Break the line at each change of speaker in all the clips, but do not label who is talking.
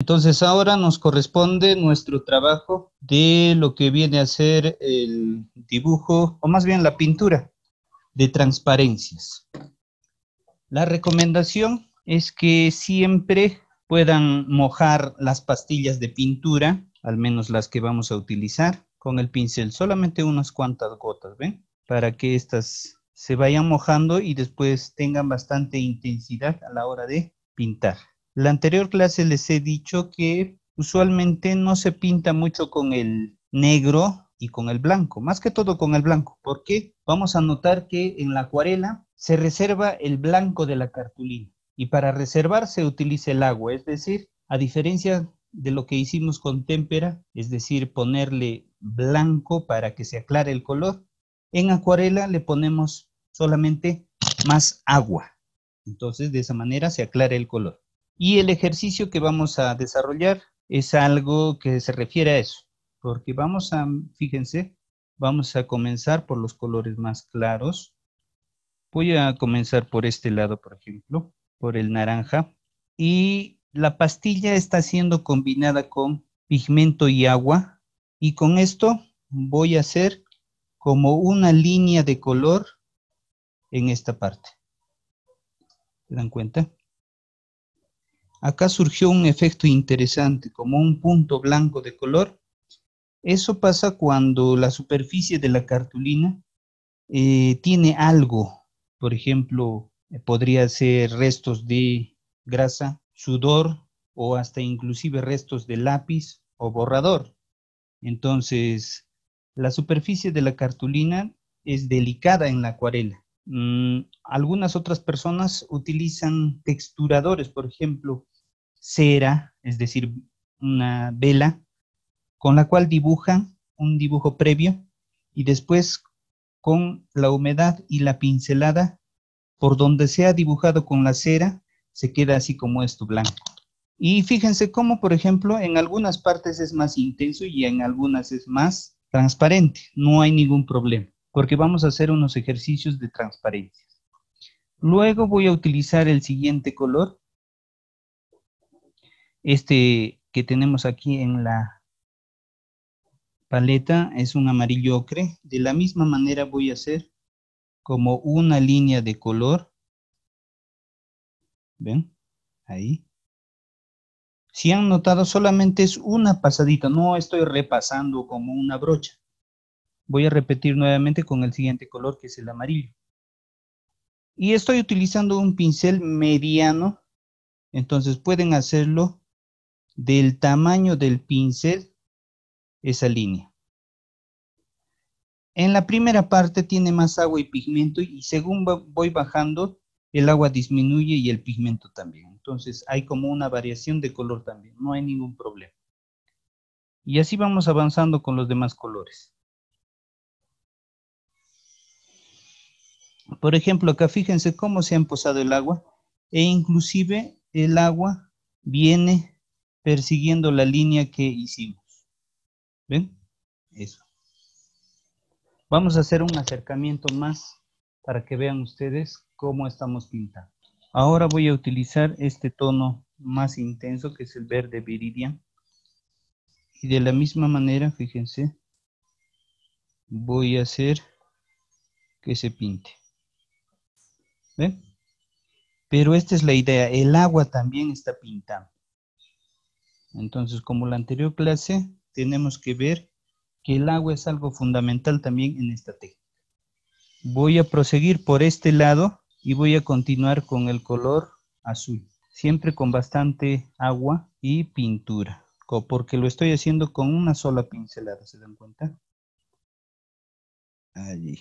Entonces ahora nos corresponde nuestro trabajo de lo que viene a ser el dibujo, o más bien la pintura de transparencias. La recomendación es que siempre puedan mojar las pastillas de pintura, al menos las que vamos a utilizar, con el pincel, solamente unas cuantas gotas, ¿ven? Para que estas se vayan mojando y después tengan bastante intensidad a la hora de pintar. La anterior clase les he dicho que usualmente no se pinta mucho con el negro y con el blanco, más que todo con el blanco, porque vamos a notar que en la acuarela se reserva el blanco de la cartulina y para reservar se utiliza el agua, es decir, a diferencia de lo que hicimos con témpera, es decir, ponerle blanco para que se aclare el color, en acuarela le ponemos solamente más agua, entonces de esa manera se aclara el color. Y el ejercicio que vamos a desarrollar es algo que se refiere a eso, porque fíjense, vamos a comenzar por los colores más claros. Voy a comenzar por este lado, por ejemplo, por el naranja. Y la pastilla está siendo combinada con pigmento y agua. Y con esto voy a hacer como una línea de color en esta parte. ¿Se dan cuenta? Acá surgió un efecto interesante, como un punto blanco de color. Eso pasa cuando la superficie de la cartulina tiene algo, por ejemplo, podría ser restos de grasa, sudor o hasta inclusive restos de lápiz o borrador. Entonces, la superficie de la cartulina es delicada en la acuarela. Algunas otras personas utilizan texturadores, por ejemplo, cera, es decir, una vela, con la cual dibujan un dibujo previo y después con la humedad y la pincelada, por donde se ha dibujado con la cera, se queda así como esto, blanco. Y fíjense cómo, por ejemplo, en algunas partes es más intenso y en algunas es más transparente. No hay ningún problema, porque vamos a hacer unos ejercicios de transparencia. Luego voy a utilizar el siguiente color, este que tenemos aquí en la paleta, es un amarillo ocre. De la misma manera voy a hacer como una línea de color. ¿Ven? Ahí. Si han notado, solamente es una pasadita, no estoy repasando como una brocha. Voy a repetir nuevamente con el siguiente color, que es el amarillo. Y estoy utilizando un pincel mediano, entonces pueden hacerlo del tamaño del pincel, esa línea. En la primera parte tiene más agua y pigmento y según voy bajando, el agua disminuye y el pigmento también. Entonces hay como una variación de color también, no hay ningún problema. Y así vamos avanzando con los demás colores. Por ejemplo, acá fíjense cómo se ha posado el agua e inclusive el agua viene persiguiendo la línea que hicimos. ¿Ven? Eso. Vamos a hacer un acercamiento más para que vean ustedes cómo estamos pintando. Ahora voy a utilizar este tono más intenso que es el verde viridian. Y de la misma manera, fíjense, voy a hacer que se pinte. ¿Ven? Pero esta es la idea, el agua también está pintando. Entonces, como la anterior clase, tenemos que ver que el agua es algo fundamental también en esta técnica. Voy a proseguir por este lado y voy a continuar con el color azul, siempre con bastante agua y pintura, porque lo estoy haciendo con una sola pincelada, ¿se dan cuenta? Allí.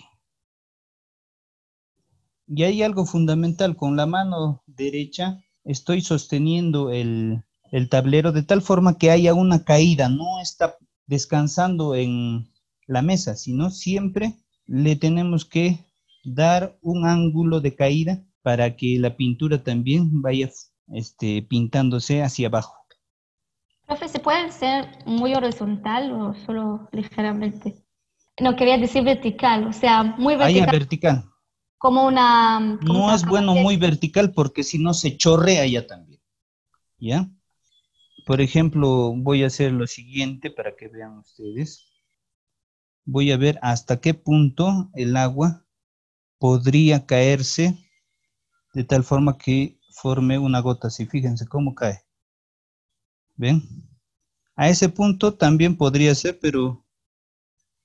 Y hay algo fundamental, con la mano derecha estoy sosteniendo el tablero de tal forma que haya una caída, no está descansando en la mesa, sino siempre le tenemos que dar un ángulo de caída para que la pintura también vaya pintándose hacia abajo.
Profe, ¿se puede ser muy horizontal o solo ligeramente? No, quería decir vertical, o sea, muy
Allá
vertical,
vertical.
como una, ¿cómo se
No es
llama?
bueno muy vertical porque si no se chorrea ya también, ¿ya? Por ejemplo, voy a hacer lo siguiente para que vean ustedes. Voy a ver hasta qué punto el agua podría caerse de tal forma que forme una gota. Si fíjense cómo cae. ¿Ven? A ese punto también podría ser, pero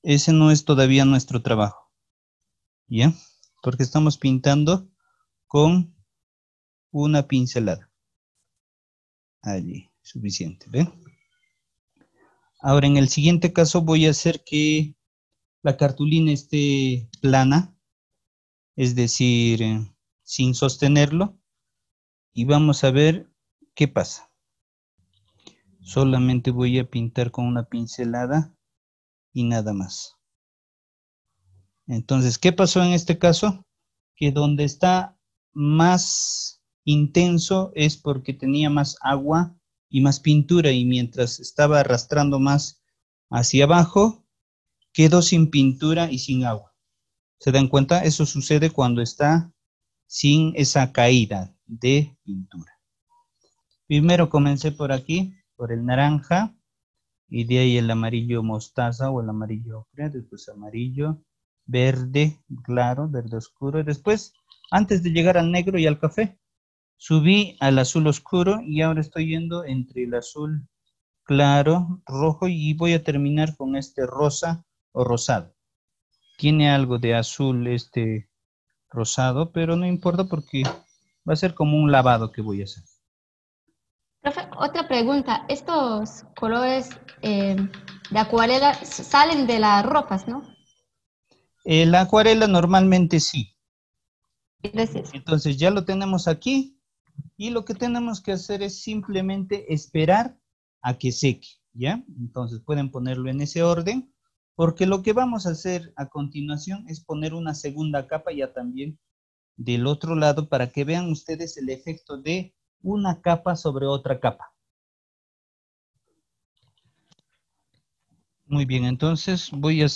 ese no es todavía nuestro trabajo. ¿Ya? Porque estamos pintando con una pincelada. Allí, suficiente. ¿Ven? Ahora, en el siguiente caso voy a hacer que la cartulina esté plana, es decir, sin sostenerlo, y vamos a ver qué pasa. Solamente voy a pintar con una pincelada y nada más. Entonces, ¿qué pasó en este caso? Que donde está más intenso es porque tenía más agua y más pintura, y mientras estaba arrastrando más hacia abajo, quedó sin pintura y sin agua. ¿Se dan cuenta? Eso sucede cuando está sin esa caída de pintura. Primero comencé por aquí, por el naranja, y de ahí el amarillo mostaza o el amarillo ocre, después amarillo, verde claro, verde oscuro, y después, antes de llegar al negro y al café, subí al azul oscuro y ahora estoy yendo entre el azul claro, rojo, y voy a terminar con este rosa o rosado. Tiene algo de azul este rosado, pero no importa porque va a ser como un lavado que voy a hacer.
Profe, otra pregunta. Estos colores de acuarela salen de las ropas, ¿no?
La acuarela normalmente sí.
Gracias.
Entonces ya lo tenemos aquí y lo que tenemos que hacer es simplemente esperar a que seque, ¿ya? Entonces pueden ponerlo en ese orden, porque lo que vamos a hacer a continuación es poner una segunda capa ya también del otro lado para que vean ustedes el efecto de una capa sobre otra capa. Muy bien, entonces voy a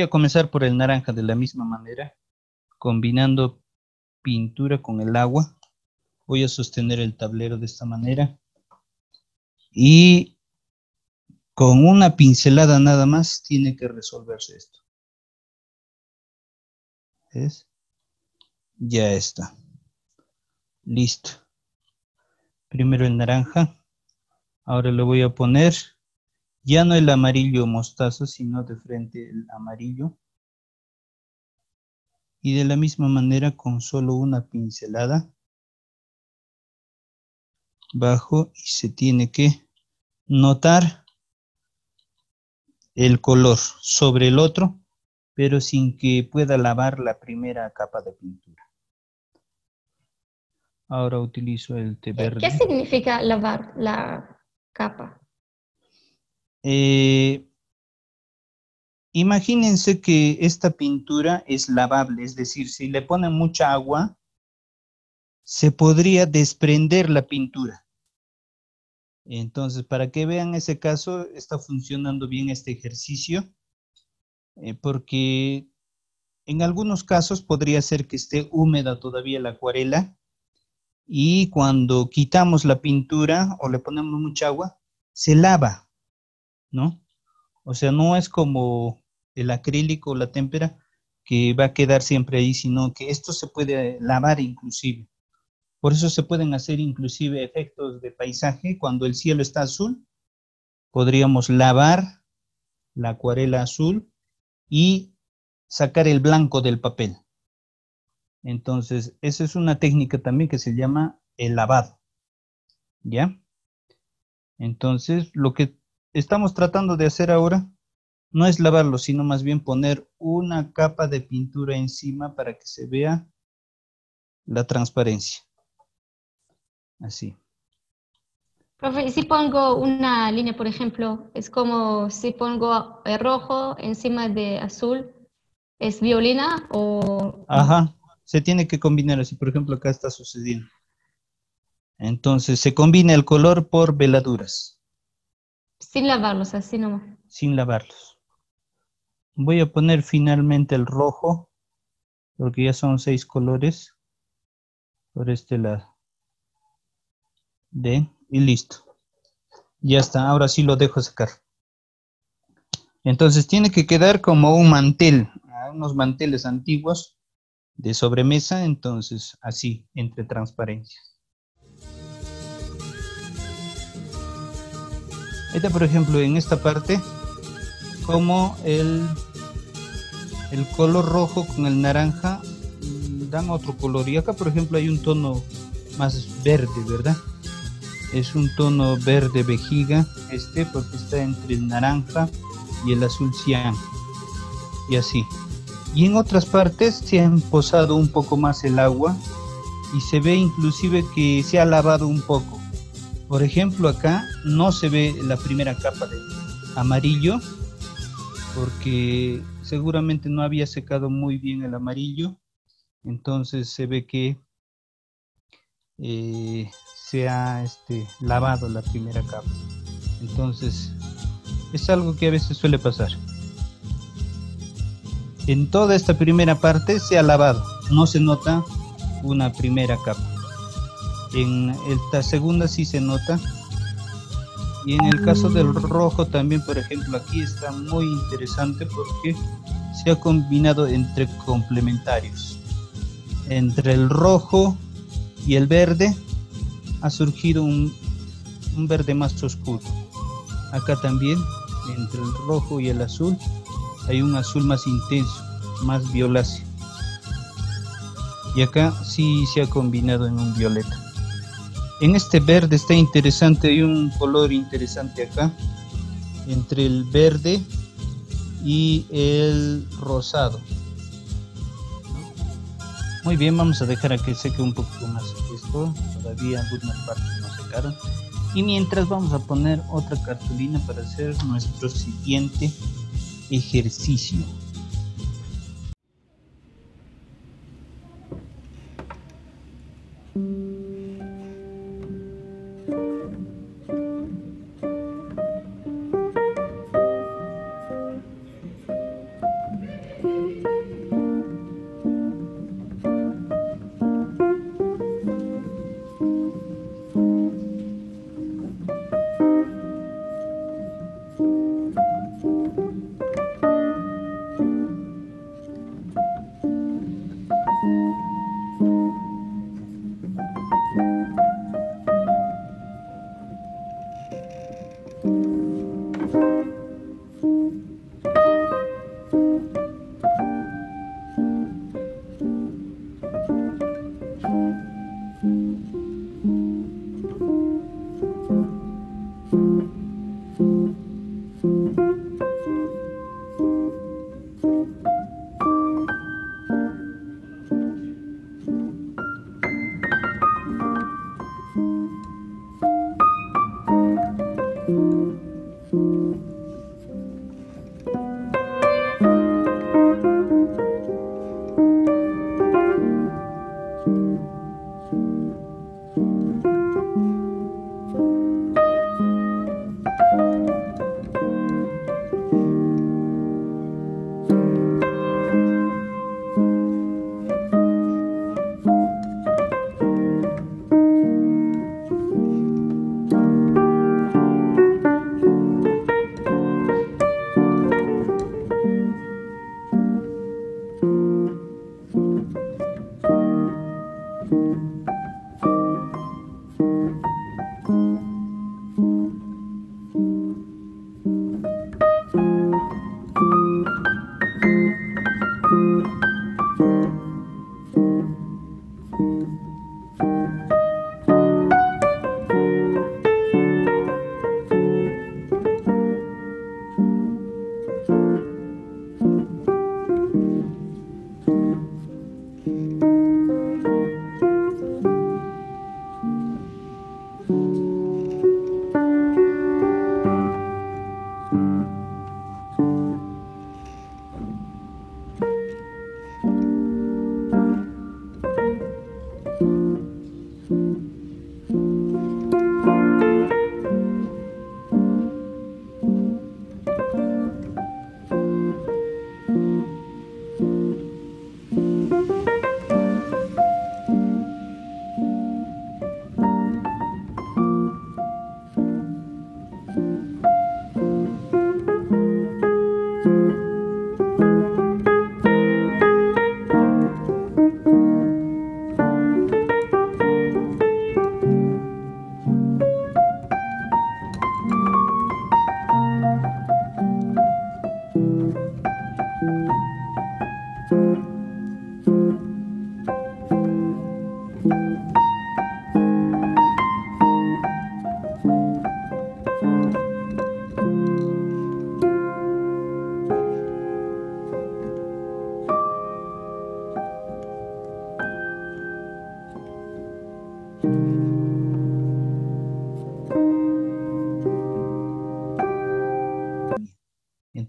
comenzar por el naranja de la misma manera, combinando pintura con el agua. Voy a sostener el tablero de esta manera y con una pincelada nada más tiene que resolverse esto. ¿Ves? Ya está. Listo. Primero el naranja. Ahora le voy a poner ya no el amarillo mostaza, sino de frente el amarillo. Y de la misma manera con solo una pincelada bajo y se tiene que notar el color sobre el otro, pero sin que pueda lavar la primera capa de pintura. Ahora utilizo el té
¿Qué
verde.
significa lavar la capa?
Imagínense que esta pintura es lavable, es decir, si le ponen mucha agua, se podría desprender la pintura. Entonces, para que vean ese caso, está funcionando bien este ejercicio, porque en algunos casos podría ser que esté húmeda todavía la acuarela y cuando quitamos la pintura o le ponemos mucha agua, se lava, ¿no? O sea, no es como el acrílico o la témpera que va a quedar siempre ahí, sino que esto se puede lavar inclusive. Por eso se pueden hacer inclusive efectos de paisaje. Cuando el cielo está azul, podríamos lavar la acuarela azul y sacar el blanco del papel. Entonces, esa es una técnica también que se llama el lavado, ¿ya? Entonces, lo que estamos tratando de hacer ahora no es lavarlo, sino más bien poner una capa de pintura encima para que se vea la transparencia. Así.
Profe, y si pongo una línea, por ejemplo, es como si pongo rojo encima de azul, ¿es violina o no?
Ajá, se tiene que combinar así. Por ejemplo, acá está sucediendo. Entonces, se combina el color por veladuras,
Sin lavarlos, así nomás.
sin lavarlos. Voy a poner finalmente el rojo, porque ya son 6 colores por este lado. Y listo. Ya está, ahora sí lo dejo secar. Entonces tiene que quedar como un mantel, unos manteles antiguos de sobremesa, entonces así, entre transparencias. Esta, por ejemplo, en esta parte, como el color rojo con el naranja dan otro color. Y acá, por ejemplo, hay un tono más verde, ¿verdad? Es un tono verde vejiga, porque está entre el naranja y el azul cian. Y así. Y en otras partes se ha posado un poco más el agua y se ve inclusive que se ha lavado un poco. Por ejemplo, acá no se ve la primera capa de amarillo porque seguramente no había secado muy bien el amarillo. Entonces se ve que se ha lavado la primera capa. Entonces es algo que a veces suele pasar. En toda esta primera parte se ha lavado, no se nota una primera capa. En esta segunda sí se nota. Y en el caso del rojo también, por ejemplo, aquí está muy interesante porque se ha combinado entre complementarios. Entre el rojo y el verde ha surgido un verde más oscuro. Acá también, entre el rojo y el azul, hay un azul más intenso, más violáceo. Y acá sí se ha combinado en un violeta. En este verde está interesante, hay un color interesante acá, entre el verde y el rosado. Muy bien, vamos a dejar a que seque un poco más esto, todavía algunas partes no secaron. Y mientras vamos a poner otra cartulina para hacer nuestro siguiente ejercicio.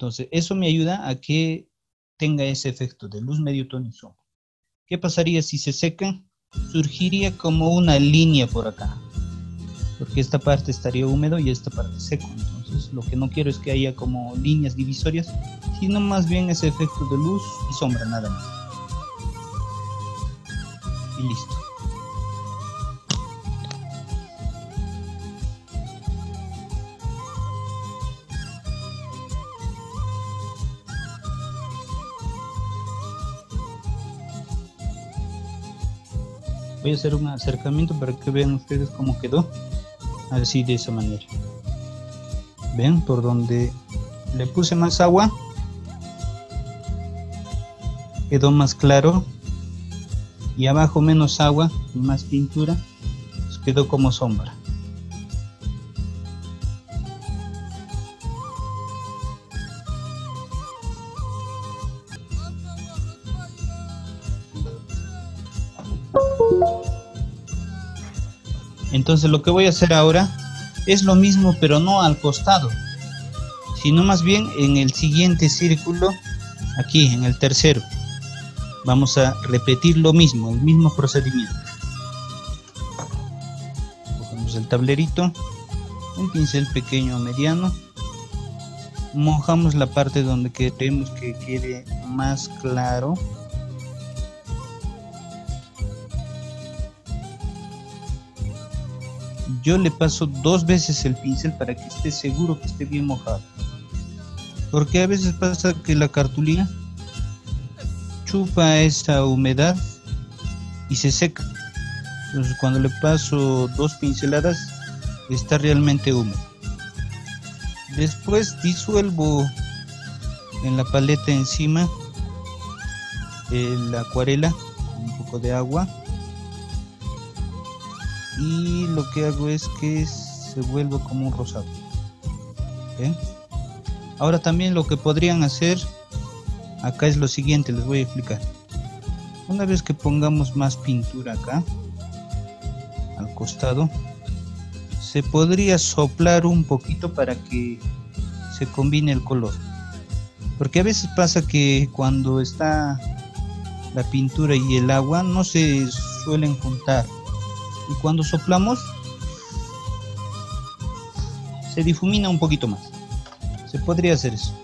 Entonces, eso me ayuda a que tenga ese efecto de luz, medio tono y sombra. ¿Qué pasaría si se secan? Surgiría como una línea por acá, porque esta parte estaría húmedo y esta parte seco. Entonces, lo que no quiero es que haya como líneas divisorias, sino más bien ese efecto de luz y sombra, nada más. Y listo. Voy a hacer un acercamiento para que vean ustedes cómo quedó. Así, de esa manera. ¿Ven? Por donde le puse más agua, quedó más claro. Y abajo menos agua y más pintura, pues quedó como sombra. Entonces lo que voy a hacer ahora es lo mismo, pero no al costado, sino más bien en el siguiente círculo, aquí en el tercero. Vamos a repetir lo mismo, el mismo procedimiento. Cogemos el tablerito, un pincel pequeño o mediano, mojamos la parte donde queremos que quede más claro. Yo le paso 2 veces el pincel para que esté seguro que esté bien mojado. Porque a veces pasa que la cartulina chupa esa humedad y se seca. Entonces cuando le paso 2 pinceladas está realmente húmedo. Después disuelvo en la paleta encima la acuarela con un poco de agua. Y lo que hago es que se vuelva como un rosado. ¿Ven? Ahora también lo que podrían hacer acá es lo siguiente, les voy a explicar. Una vez que pongamos más pintura acá al costado, se podría soplar un poquito para que se combine el color, porque a veces pasa que cuando está la pintura y el agua no se suelen juntar. Y cuando soplamos, se difumina un poquito más. Se podría hacer eso.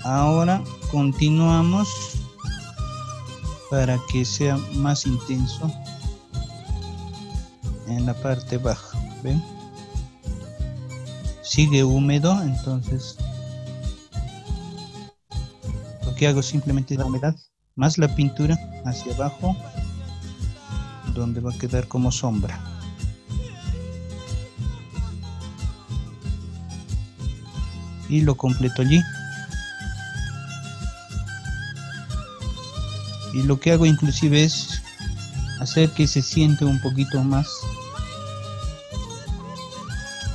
Ahora continuamos para que sea más intenso en la parte baja. ¿Ven? Sigue húmedo, entonces lo que hago simplemente es la humedad más la pintura hacia abajo, donde va a quedar como sombra. Y lo completo allí. Y lo que hago inclusive es hacer que se siente un poquito más.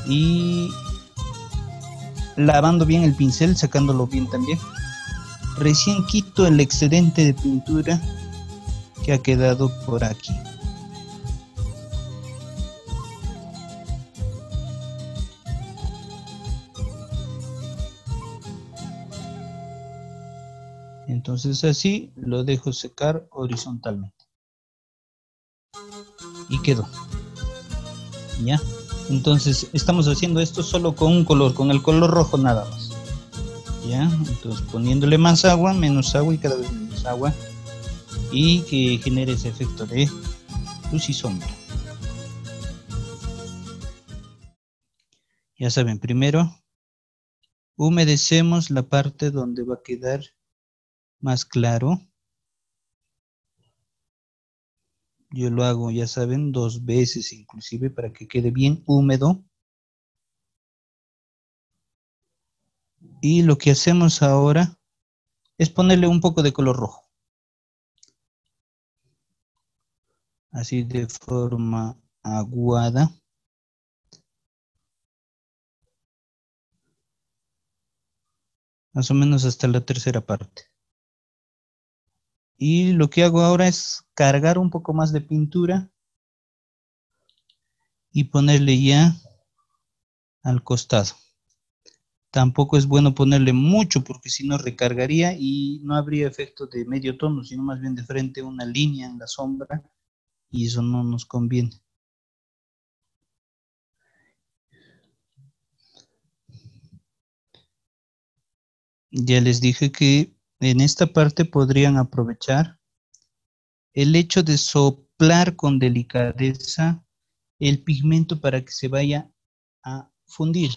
Y lavando bien el pincel, sacándolo bien también. Recién quito el excedente de pintura que ha quedado por aquí. Entonces así lo dejo secar horizontalmente. Y quedó. ¿Ya? Entonces estamos haciendo esto solo con un color, con el color rojo nada más. ¿Ya? Entonces poniéndole más agua, menos agua y cada vez menos agua. Y que genere ese efecto de luz y sombra. Ya saben, primero humedecemos la parte donde va a quedar más claro. Yo lo hago, ya saben, 2 veces inclusive para que quede bien húmedo. Y lo que hacemos ahora es ponerle un poco de color rojo. Así de forma aguada. Más o menos hasta la tercera parte. Y lo que hago ahora es cargar un poco más de pintura y ponerle ya al costado. Tampoco es bueno ponerle mucho porque si no recargaría y no habría efecto de medio tono, sino más bien de frente una línea en la sombra y eso no nos conviene. Ya les dije que en esta parte podrían aprovechar el hecho de soplar con delicadeza el pigmento para que se vaya a fundir.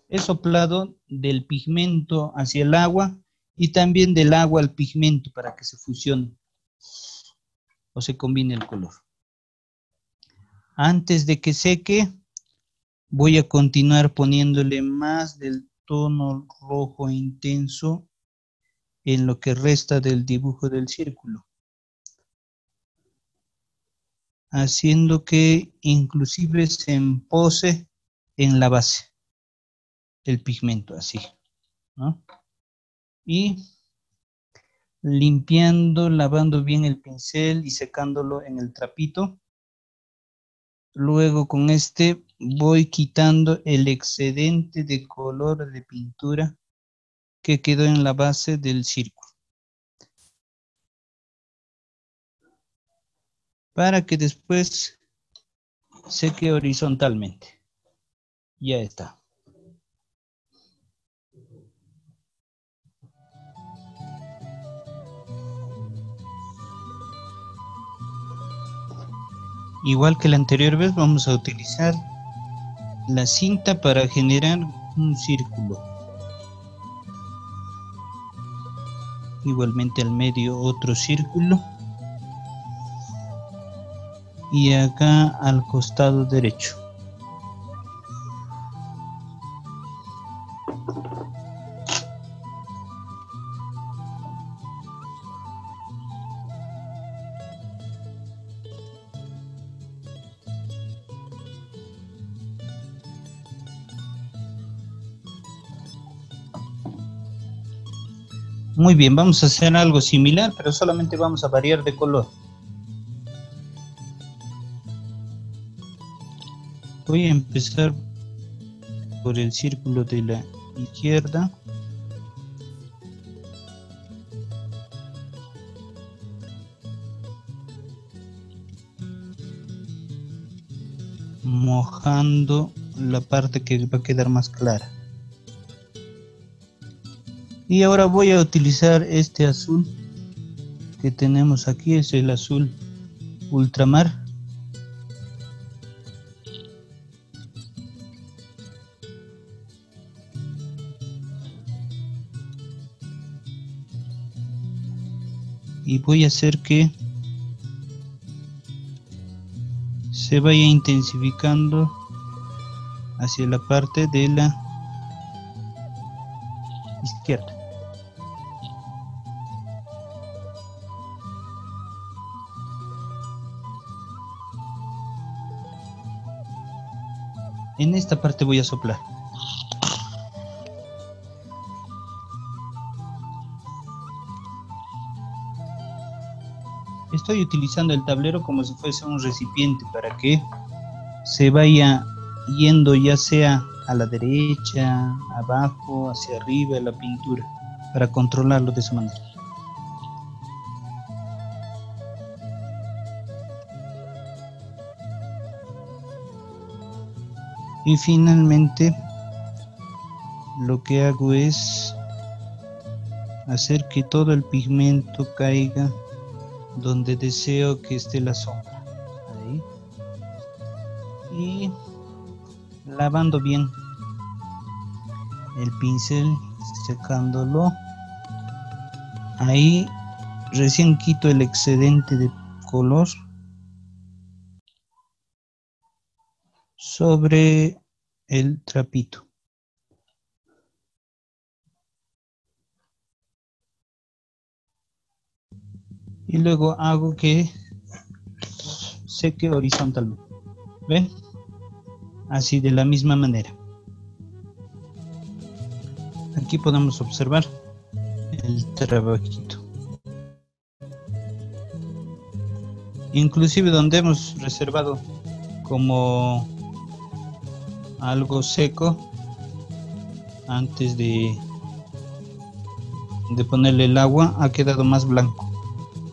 He soplado del pigmento hacia el agua y también del agua al pigmento para que se fusione o se combine el color. Antes de que seque, voy a continuar poniéndole más del tono rojo intenso en lo que resta del dibujo del círculo, haciendo que inclusive se empose en la base el pigmento, así, ¿no? Y limpiando, lavando bien el pincel y secándolo en el trapito. Luego con este voy quitando el excedente de color de pintura que quedó en la base del círculo, para que después seque horizontalmente. Ya está. Igual que la anterior vez, vamos a utilizar la cinta para generar un círculo. Igualmente al medio otro círculo. Y acá al costado derecho. Muy bien, vamos a hacer algo similar, pero solamente vamos a variar de color. Voy a empezar por el círculo de la izquierda. Mojando la parte que va a quedar más clara. Y ahora voy a utilizar este azul que tenemos aquí, es el azul ultramar. Y voy a hacer que se vaya intensificando hacia la parte de la izquierda. En esta parte voy a soplar. Estoy utilizando el tablero como si fuese un recipiente para que se vaya yendo ya sea a la derecha, abajo, hacia arriba la pintura, para controlarlo de esa manera. Y finalmente lo que hago es hacer que todo el pigmento caiga donde deseo que esté la sombra. Ahí. Y lavando bien el pincel, secándolo. Ahí recién quito el excedente de color sobre el trapito. Y luego hago que seque horizontalmente. ¿Ven? Así de la misma manera. Aquí podemos observar el trabajito. inclusive donde hemos reservado como algo seco antes de ponerle el agua, ha quedado más blanco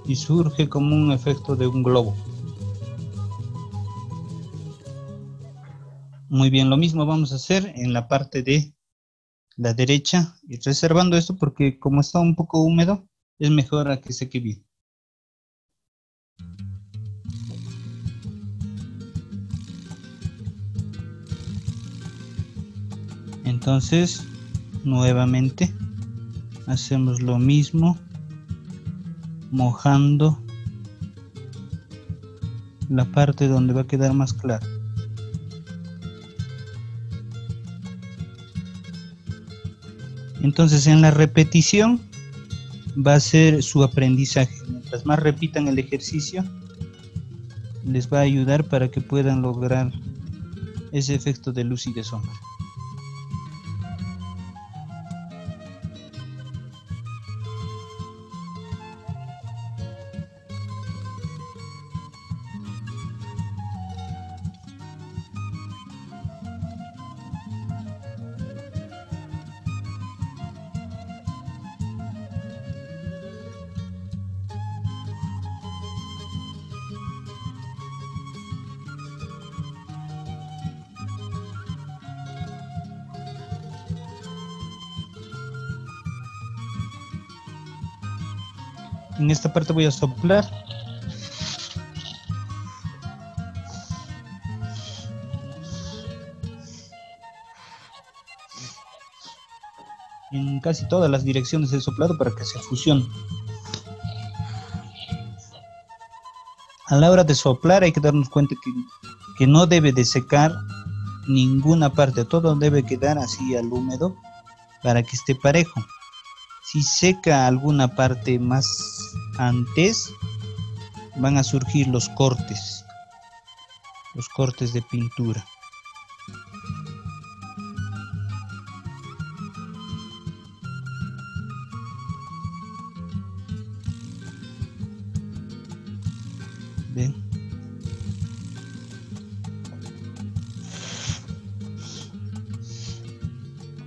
y surge como un efecto de un globo. Muy bien, lo mismo vamos a hacer en la parte de la derecha, y reservando esto porque como está un poco húmedo, es mejor a que seque bien. Entonces, nuevamente hacemos lo mismo, mojando la parte donde va a quedar más claro. Entonces, en la repetición va a ser su aprendizaje. Mientras más repitan el ejercicio, les va a ayudar para que puedan lograr ese efecto de luz y de sombra. En esta parte voy a soplar. En casi todas las direcciones he soplado para que se fusione. A la hora de soplar hay que darnos cuenta que no debe de secar ninguna parte, todo debe quedar así al húmedo para que esté parejo. Si seca alguna parte más antes, van a surgir los cortes de pintura. ¿Ven?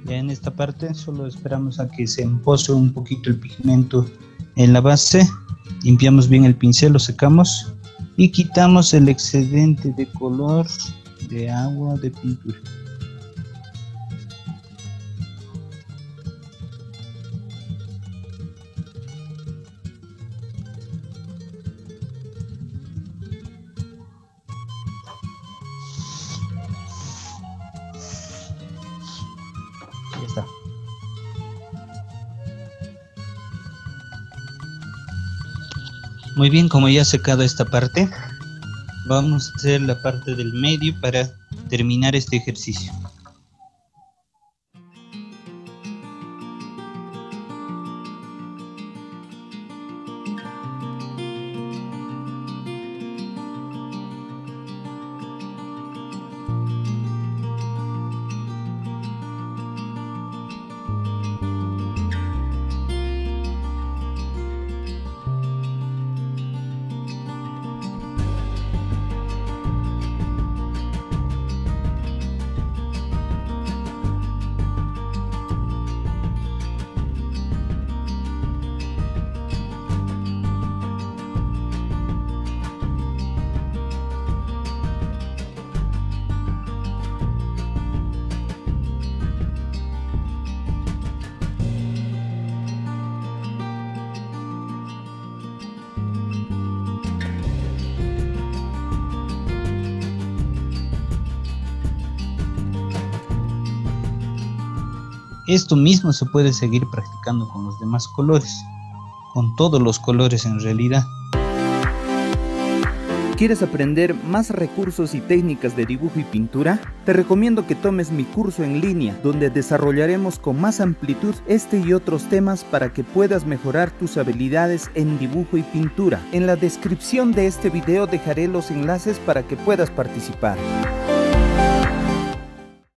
Ya en esta parte solo esperamos a que se empose un poquito el pigmento en la base, limpiamos bien el pincel, lo secamos y quitamos el excedente de color, de agua, de pintura. Ya está. Muy bien, como ya he secado esta parte, vamos a hacer la parte del medio para terminar este ejercicio. Esto mismo se puede seguir practicando con los demás colores, con todos los colores en realidad.
¿Quieres aprender más recursos y técnicas de dibujo y pintura? Te recomiendo que tomes mi curso en línea, donde desarrollaremos con más amplitud este y otros temas para que puedas mejorar tus habilidades en dibujo y pintura. En la descripción de este video dejaré los enlaces para que puedas participar.